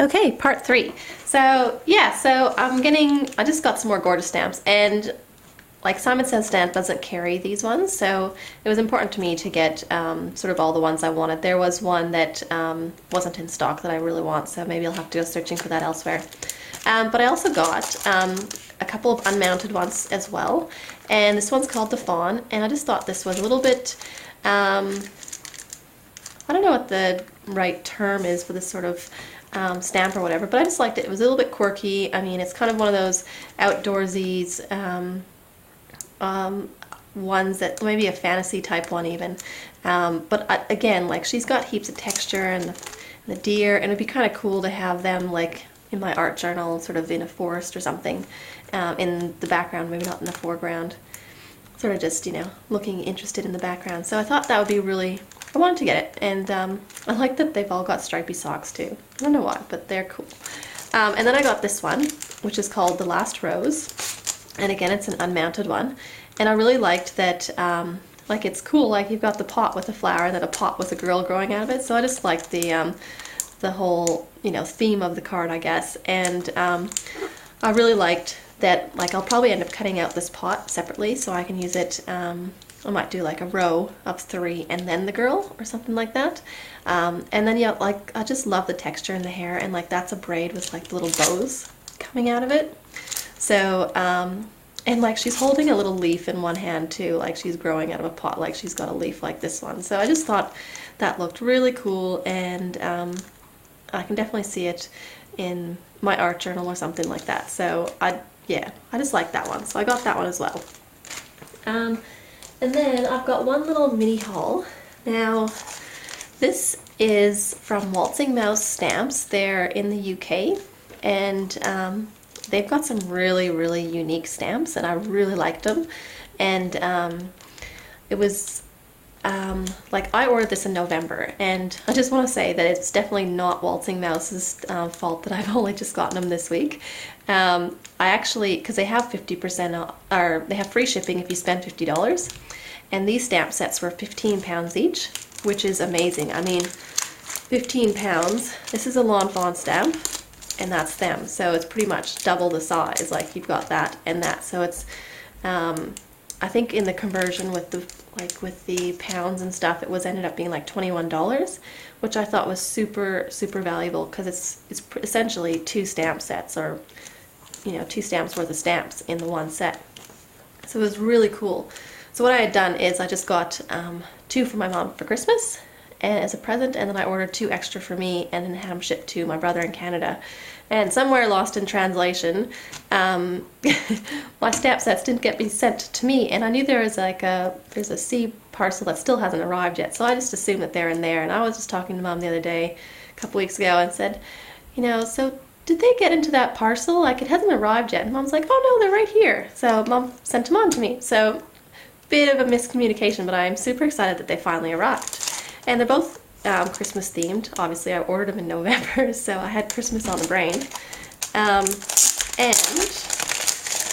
Okay, part 3. So yeah, I just got some more gorgeous stamps, and like Simon Says Stamp doesn't carry these ones, so it was important to me to get sort of all the ones I wanted. There was one that wasn't in stock that I really want, so maybe I'll have to go searching for that elsewhere. But I also got a couple of unmounted ones as well, and this one's called the Fawn, and I just thought this was a little bit, I don't know what the right term is for this sort of stamp or whatever, but I just liked it. It was a little bit quirky. I mean, it's kind of one of those outdoorsies ones that maybe a fantasy type one even. But again, like she's got heaps of texture and the deer, and it'd be kind of cool to have them like in my art journal, sort of in a forest or something, in the background, maybe not in the foreground. Sort of just, you know, looking interested in the background. So I thought that would be really, I wanted to get it, and I like that they've all got stripy socks too. I don't know why, but they're cool. And then I got this one, which is called The Last Rose, and again, it's an unmounted one. And I really liked that, like it's cool, like you've got the pot with a flower and then a pot with a girl growing out of it. So I just liked the whole, you know, theme of the card, I guess. And I really liked that, like I'll probably end up cutting out this pot separately so I can use it. I might do like a row of 3 and then the girl or something like that. And then yeah, like I just love the texture in the hair, and like that's a braid with like little bows coming out of it. So and like she's holding a little leaf in one hand too, like she's growing out of a pot, like she's got a leaf like this one. So I just thought that looked really cool, and I can definitely see it in my art journal or something like that. So I just like that one, so I got that one as well. And then I've got one little mini haul. Now, this is from Waltzing Mouse Stamps. They're in the UK, and they've got some really, really unique stamps, and I really liked them. And it was, like I ordered this in November, and I just want to say that it's definitely not Waltzing Mouse's fault that I've only just gotten them this week. I actually, because they have 50% off, or they have free shipping if you spend $50, and these stamp sets were £15 each, which is amazing. I mean, £15, this is a Lawn Fawn stamp, and that's them, so it's pretty much double the size, like you've got that and that, so it's, I think in the conversion with the pounds and stuff, it ended up being like $21, which I thought was super, super valuable, because it's essentially 2 stamp sets, or you know, 2 stamps worth of stamps in the one set. So it was really cool. So what I had done is I just got 2 for my mom for Christmas and as a present, and then I ordered 2 extra for me and then had them shipped to my brother in Canada. And somewhere lost in translation, my stamp sets didn't get sent to me, and I knew there's a C parcel that still hasn't arrived yet, so I just assumed that they're in there. And I was just talking to Mom the other day, a couple weeks ago, and said, you know, so did they get into that parcel? Like, it hasn't arrived yet. And Mom's like, oh no, they're right here. So Mom sent them on to me. So bit of a miscommunication, but I'm super excited that they finally arrived. And they're both Christmas themed. Obviously, I ordered them in November, so I had Christmas on the brain. And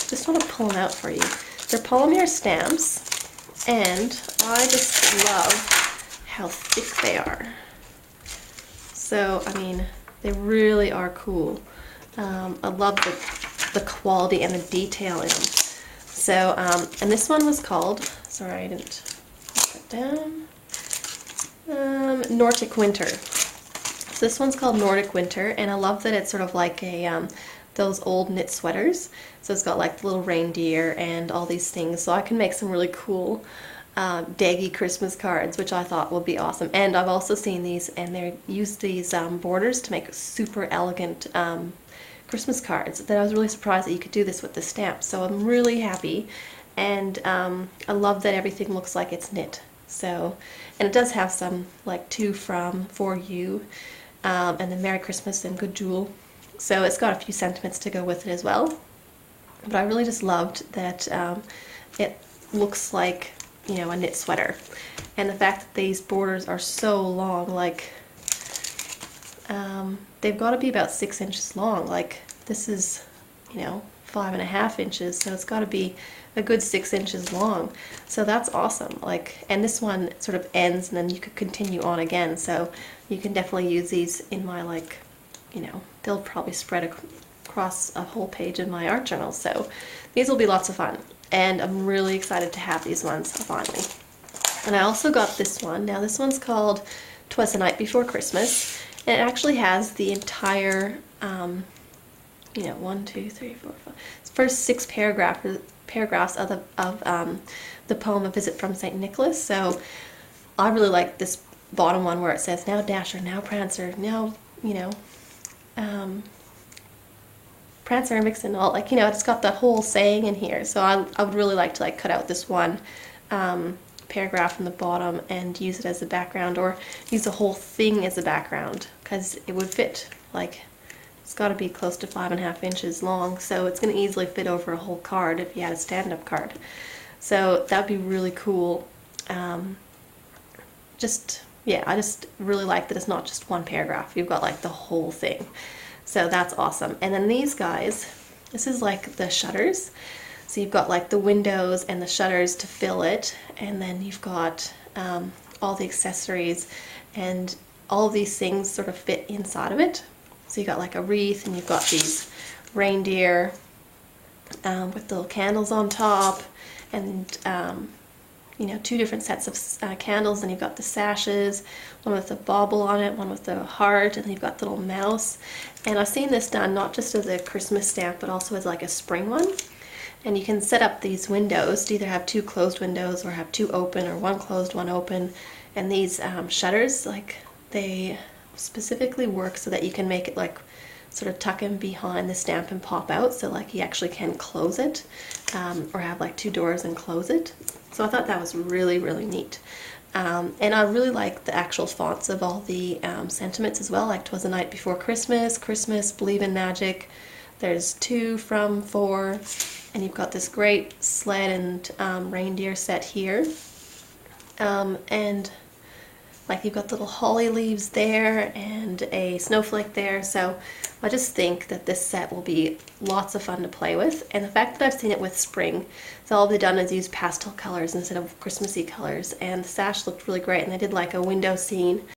just want to pull them out for you. They're polymer stamps, and I just love how thick they are. So, I mean, they really are cool. I love the quality and the detail in them. So, and this one was called, sorry I didn't put it down, Nordic Winter. So this one's called Nordic Winter, and I love that it's sort of like a those old knit sweaters. So it's got like the little reindeer and all these things, so I can make some really cool daggy Christmas cards, which I thought would be awesome. And I've also seen these, and they use these borders to make super elegant Christmas cards that I was really surprised that you could do this with the stamp. So I'm really happy, and I love that everything looks like it's knit. So, and it does have some like to, from, for you, and then Merry Christmas and Good Jewel. So it's got a few sentiments to go with it as well. But I really just loved that it looks like, you know, a knit sweater. And the fact that these borders are so long, like they've got to be about 6 inches long. Like this is, you know, 5.5 inches, so it's got to be a good 6 inches long. So that's awesome. Like, and this one sort of ends, and then you could continue on again. So you can definitely use these in my, like, you know, they'll probably spread across a whole page in my art journal. So these will be lots of fun, and I'm really excited to have these ones finally. And I also got this one. Now this one's called 'Twas the Night Before Christmas, and it actually has the entire, you know, 1, 2, 3, 4, 5, first 6 paragraphs of the poem A Visit from St. Nicholas. So I really like this bottom one where it says, now Dasher, now Prancer, now, you know, Prancer and Vixen, all, like, you know, it's got the whole saying in here. So I would really like to like cut out this one paragraph from the bottom and use it as a background, or use the whole thing as a background, because it would fit. Like, it's got to be close to 5.5 inches long, so it's going to easily fit over a whole card if you had a stand-up card. So that'd be really cool. Yeah, I just really like that it's not just one paragraph. You've got like the whole thing. So that's awesome. And then these guys, this is like the shutters. So you've got like the windows and the shutters to fill it, and then you've got all the accessories, and all of these things sort of fit inside of it. So you've got like a wreath, and you've got these reindeer with little candles on top, and you know, 2 different sets of candles, and you've got the sashes, one with a bauble on it, one with the heart, and then you've got the little mouse. And I've seen this done not just as a Christmas stamp, but also as like a spring one. And you can set up these windows to either have 2 closed windows, or have 2 open, or 1 closed, 1 open. And these shutters, like, they specifically work so that you can make it like sort of tuck in behind the stamp and pop out, so like you actually can close it, or have like 2 doors and close it. So I thought that was really, really neat. And I really like the actual fonts of all the sentiments as well, like 'Twas the Night Before Christmas, Christmas, Believe in Magic. There's 2 from 4, and you've got this great sled and reindeer set here. And like you've got little holly leaves there and a snowflake there. So I just think that this set will be lots of fun to play with. And the fact that I've seen it with spring, so all they've done is use pastel colors instead of Christmassy colors. And the sash looked really great, and they did like a window scene